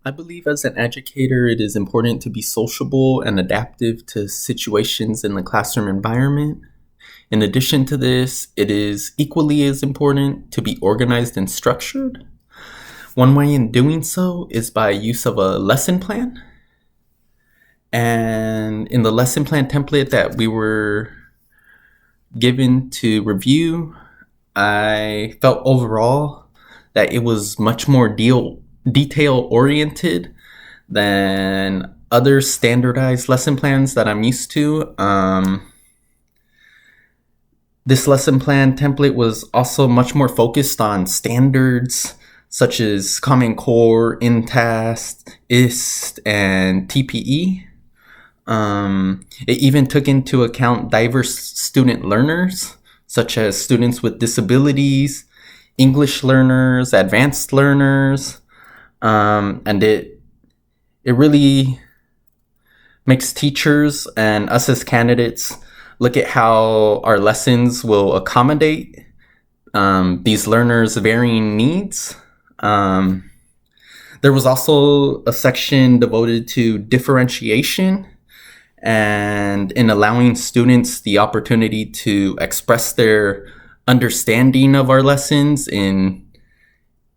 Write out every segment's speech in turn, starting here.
I believe as an educator, it is important to be sociable and adaptive to situations in the classroom environment. In addition to this, it is equally as important to be organized and structured. One way in doing so is by use of a lesson plan. And in the lesson plan template that we were given to review, I felt overall that it was much more detail oriented than other standardized lesson plans that I'm used to. This lesson plan template was also much more focused on standards such as Common Core, INTAST, IST, and TPE. It even took into account diverse student learners, such as students with disabilities, English learners, advanced learners, and it really makes teachers and us as candidates look at how our lessons will accommodate these learners' varying needs. There was also a section devoted to differentiation and in allowing students the opportunity to express their understanding of our lessons in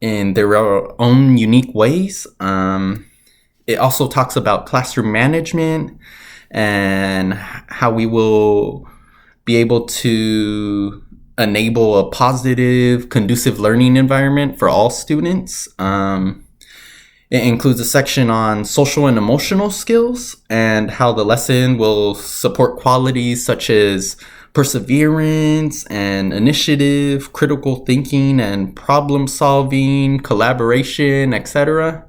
their own unique ways. It also talks about classroom management and how we will be able to enable a positive, conducive learning environment for all students. It includes a section on social and emotional skills and how the lesson will support qualities such as perseverance and initiative, critical thinking and problem solving, collaboration, etc.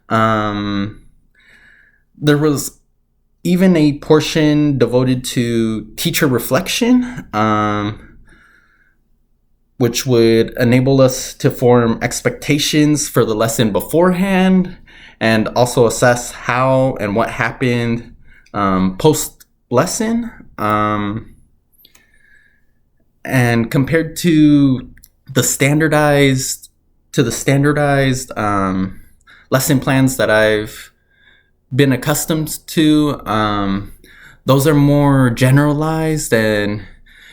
There was even a portion devoted to teacher reflection, which would enable us to form expectations for the lesson beforehand and also assess how and what happened post lesson. And compared to the standardized lesson plans that I've been accustomed to, those are more generalized and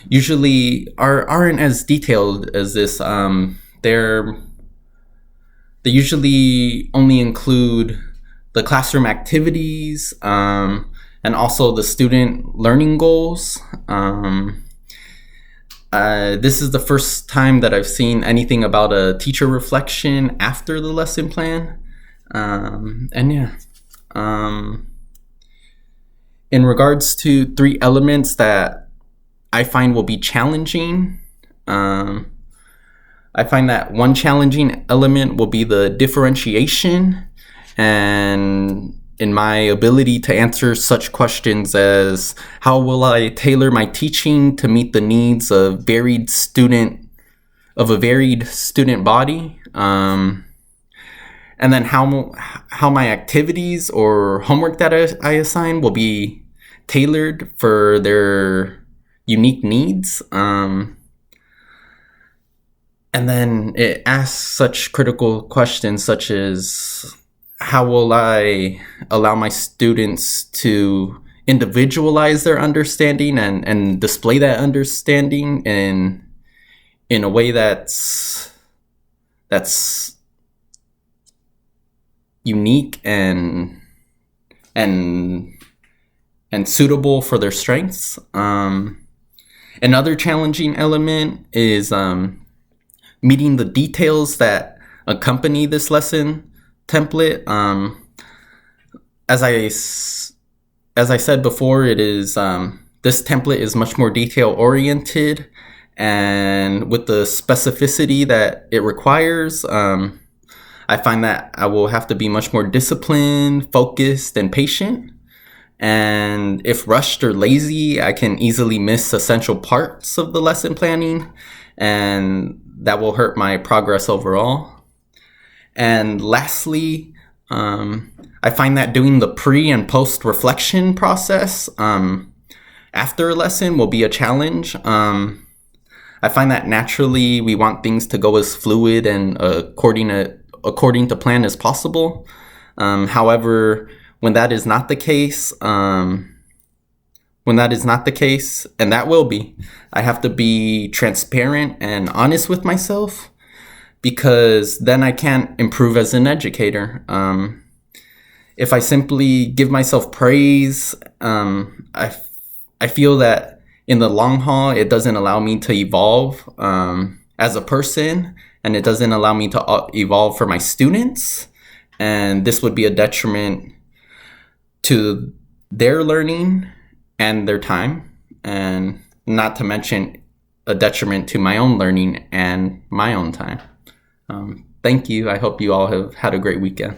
usually aren't as detailed as this. They usually only include the classroom activities and also the student learning goals. This is the first time that I've seen anything about a teacher reflection after the lesson plan. In regards to three elements that I find will be challenging, I find that one challenging element will be the differentiation and in my ability to answer such questions as how will I tailor my teaching to meet the needs of a varied student body, and then how my activities or homework that I assign will be tailored for their unique needs. And then it asks such critical questions such as how will I allow my students to individualize their understanding and display that understanding in a way that's unique and suitable for their strengths. Another challenging element is meeting the details that accompany this lesson template. As I said before, it is this template is much more detail oriented, and with the specificity that it requires, I find that I will have to be much more disciplined, focused, and patient. And if rushed or lazy, I can easily miss essential parts of the lesson planning, and that will hurt my progress overall. And lastly, I find that doing the pre and post reflection process after a lesson will be a challenge. I find that naturally we want things to go as fluid and according to plan as possible. However, when that is not the case, and that will be, I have to be transparent and honest with myself, because then I can't improve as an educator. If I simply give myself praise, I feel that in the long haul, it doesn't allow me to evolve as a person, and it doesn't allow me to evolve for my students. And this would be a detriment to their learning and their time, and not to mention a detriment to my own learning and my own time. Thank you. I hope you all have had a great weekend.